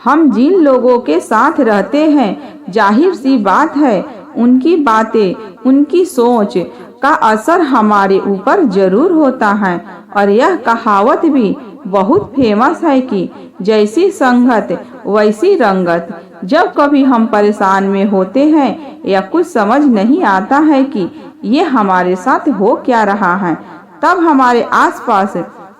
हम जिन लोगों के साथ रहते हैं, जाहिर सी बात है उनकी बातें, उनकी सोच का असर हमारे ऊपर जरूर होता है। और यह कहावत भी बहुत फेमस है कि जैसी संगत वैसी रंगत। जब कभी हम परेशान में होते हैं या कुछ समझ नहीं आता है कि ये हमारे साथ हो क्या रहा है, तब हमारे आसपास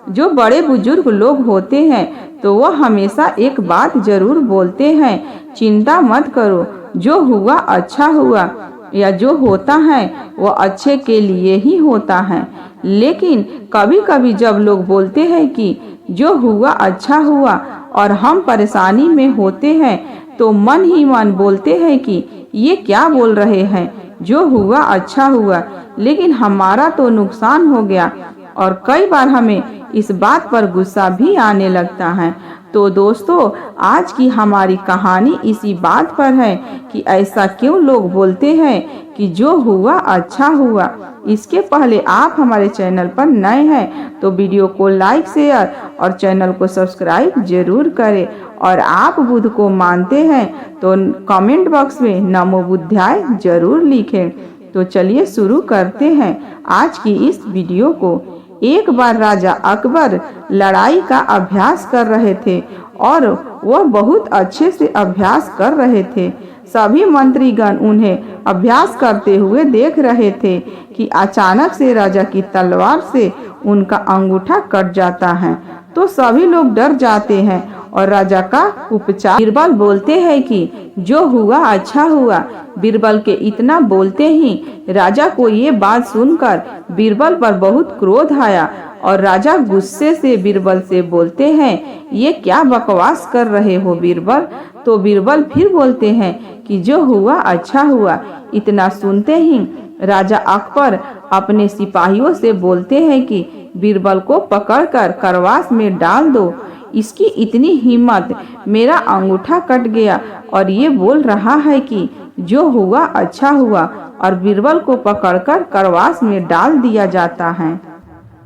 जो बड़े बुजुर्ग लोग होते हैं तो वह हमेशा एक बात जरूर बोलते हैं, चिंता मत करो, जो हुआ अच्छा हुआ, या जो होता है वह अच्छे के लिए ही होता है। लेकिन कभी कभी जब लोग बोलते हैं कि जो हुआ अच्छा हुआ और हम परेशानी में होते हैं, तो मन ही मन बोलते हैं कि ये क्या बोल रहे हैं, जो हुआ अच्छा हुआ, लेकिन हमारा तो नुकसान हो गया। और कई बार हमें इस बात पर गुस्सा भी आने लगता है। तो दोस्तों, आज की हमारी कहानी इसी बात पर है कि ऐसा क्यों लोग बोलते हैं कि जो हुआ अच्छा हुआ। इसके पहले आप हमारे चैनल पर नए हैं तो वीडियो को लाइक, शेयर और चैनल को सब्सक्राइब जरूर करें। और आप बुद्ध को मानते हैं तो कमेंट बॉक्स में नमो बुद्धाय जरूर लिखें। तो चलिए शुरू करते हैं आज की इस वीडियो को। एक बार राजा अकबर लड़ाई का अभ्यास कर रहे थे और वह बहुत अच्छे से अभ्यास कर रहे थे। सभी मंत्रीगण उन्हें अभ्यास करते हुए देख रहे थे कि अचानक से राजा की तलवार से उनका अंगूठा कट जाता है तो सभी लोग डर जाते हैं और राजा का उपचार। बीरबल बोलते हैं कि जो हुआ अच्छा हुआ। बीरबल के इतना बोलते ही राजा को ये बात सुनकर बीरबल पर बहुत क्रोध आया और राजा गुस्से से बीरबल से बोलते हैं, ये क्या बकवास कर रहे हो बीरबल। तो बीरबल फिर बोलते हैं कि जो हुआ अच्छा हुआ। इतना सुनते ही राजा अकबर अपने सिपाहियों से बोलते हैं कि बीरबल को पकड़कर करवास में डाल दो। इसकी इतनी हिम्मत, मेरा अंगूठा कट गया और ये बोल रहा है कि जो हुआ अच्छा हुआ, और बीरबल को पकड़कर करवास में डाल दिया जाता है।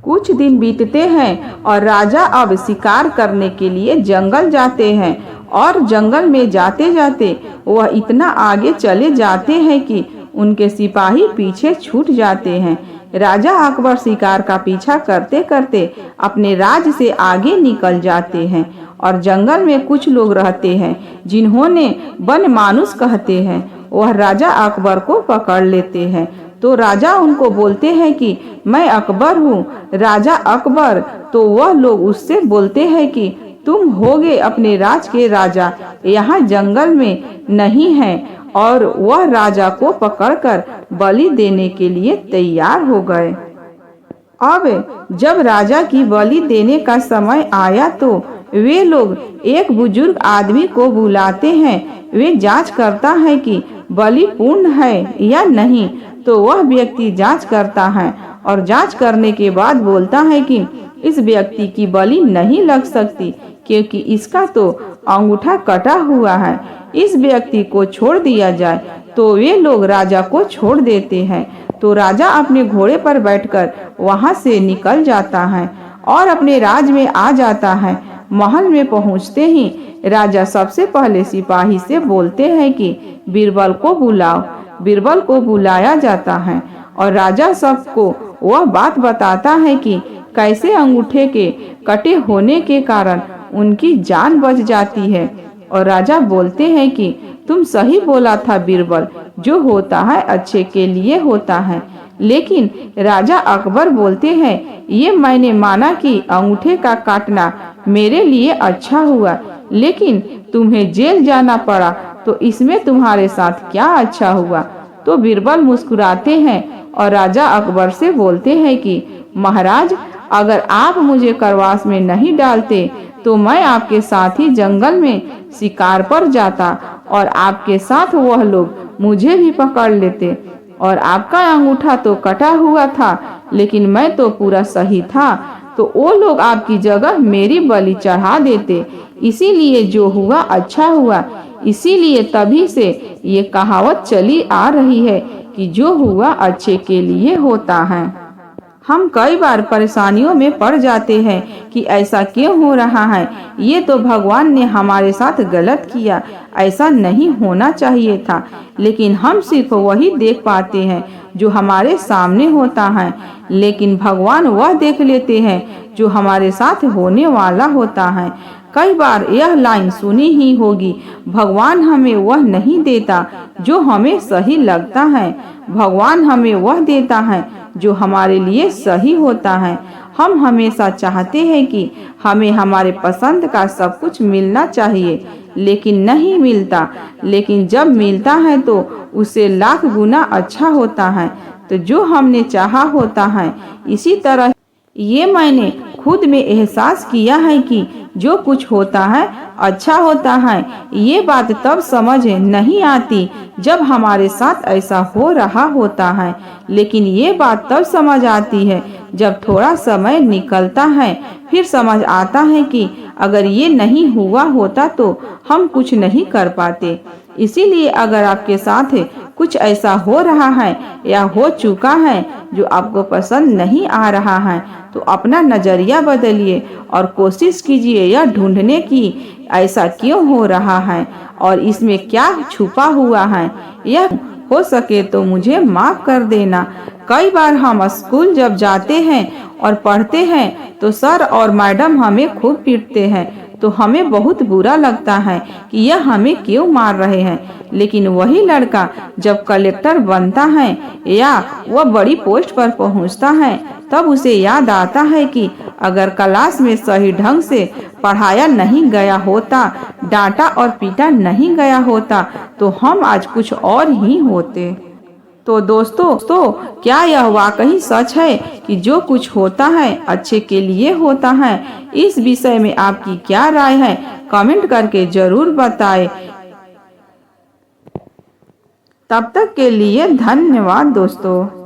कुछ दिन बीतते हैं और राजा अब शिकार करने के लिए जंगल जाते हैं और जंगल में जाते जाते वह इतना आगे चले जाते हैं कि उनके सिपाही पीछे छूट जाते हैं। राजा अकबर शिकार का पीछा करते करते अपने राज्य से आगे निकल जाते हैं और जंगल में कुछ लोग रहते हैं जिन्होंने वन मानुस कहते हैं। वह राजा अकबर को पकड़ लेते हैं तो राजा उनको बोलते हैं कि मैं अकबर हूँ, राजा अकबर। तो वह लोग उससे बोलते हैं कि तुम होगे अपने राज के राजा, यहाँ जंगल में नहीं है। और वह राजा को पकड़कर बलि देने के लिए तैयार हो गए। अब जब राजा की बलि देने का समय आया तो वे लोग एक बुजुर्ग आदमी को बुलाते हैं। वे जांच करता है कि बलि पूर्ण है या नहीं। तो वह व्यक्ति जांच करता है और जांच करने के बाद बोलता है कि इस व्यक्ति की बलि नहीं लग सकती क्योंकि इसका तो अंगूठा कटा हुआ है, इस व्यक्ति को छोड़ दिया जाए। तो वे लोग राजा को छोड़ देते हैं। तो राजा अपने घोड़े पर बैठकर वहां से निकल जाता है और अपने राज में आ जाता है। महल में पहुंचते ही राजा सबसे पहले सिपाही से बोलते हैं कि बीरबल को बुलाओ। बीरबल को बुलाया जाता है और राजा सबको वह बात बताता है कि कैसे अंगूठे के कटे होने के कारण उनकी जान बच जाती है। और राजा बोलते हैं कि तुम सही बोला था बीरबल, जो होता है अच्छे के लिए होता है। लेकिन राजा अकबर बोलते हैं, ये मैंने माना कि अंगूठे का काटना मेरे लिए अच्छा हुआ, लेकिन तुम्हें जेल जाना पड़ा तो इसमें तुम्हारे साथ क्या अच्छा हुआ। तो बीरबल मुस्कुराते हैं और राजा अकबर से बोलते हैं कि महाराज, अगर आप मुझे करवास में नहीं डालते तो मैं आपके साथ ही जंगल में शिकार पर जाता और आपके साथ वह लोग मुझे भी पकड़ लेते। और आपका अंगूठा तो कटा हुआ था, लेकिन मैं तो पूरा सही था, तो वो लोग आपकी जगह मेरी बलि चढ़ा देते। इसीलिए जो हुआ अच्छा हुआ। इसीलिए तभी से ये कहावत चली आ रही है कि जो हुआ अच्छे के लिए होता है। हम कई बार परेशानियों में पड़ जाते हैं कि ऐसा क्यों हो रहा है, ये तो भगवान ने हमारे साथ गलत किया, ऐसा नहीं होना चाहिए था। लेकिन हम सिर्फ वही देख पाते हैं जो हमारे सामने होता है, लेकिन भगवान वह देख लेते हैं जो हमारे साथ होने वाला होता है। कई बार यह लाइन सुनी ही होगी, भगवान हमें वह नहीं देता जो हमें सही लगता है, भगवान हमें वह देता है जो हमारे लिए सही होता है। हम हमेशा चाहते हैं कि हमें हमारे पसंद का सब कुछ मिलना चाहिए, लेकिन नहीं मिलता। लेकिन जब मिलता है तो उससे लाख गुना अच्छा होता है, तो जो हमने चाहा होता है। इसी तरह ये मैंने खुद में एहसास किया है कि जो कुछ होता है अच्छा होता है। ये बात तब समझ नहीं आती जब हमारे साथ ऐसा हो रहा होता है, लेकिन ये बात तब समझ आती है जब थोड़ा समय निकलता है। फिर समझ आता है कि अगर ये नहीं हुआ होता तो हम कुछ नहीं कर पाते। इसीलिए अगर आपके साथ कुछ ऐसा हो रहा है या हो चुका है जो आपको पसंद नहीं आ रहा है, तो अपना नजरिया बदलिए और कोशिश कीजिए यह ढूंढने की ऐसा क्यों हो रहा है और इसमें क्या छुपा हुआ है। यह हो सके तो मुझे माफ कर देना। कई बार हम स्कूल जब जाते हैं और पढ़ते हैं तो सर और मैडम हमें खूब पीटते हैं, तो हमें बहुत बुरा लगता है कि यह हमें क्यों मार रहे हैं। लेकिन वही लड़का जब कलेक्टर बनता है या वह बड़ी पोस्ट पर पहुंचता है, तब उसे याद आता है कि अगर क्लास में सही ढंग से पढ़ाया नहीं गया होता, डांटा और पीटा नहीं गया होता, तो हम आज कुछ और ही होते। तो दोस्तों, क्या यह वाकई सच है कि जो कुछ होता है अच्छे के लिए होता है? इस विषय में आपकी क्या राय है, कमेंट करके जरूर बताएं। तब तक के लिए धन्यवाद दोस्तों।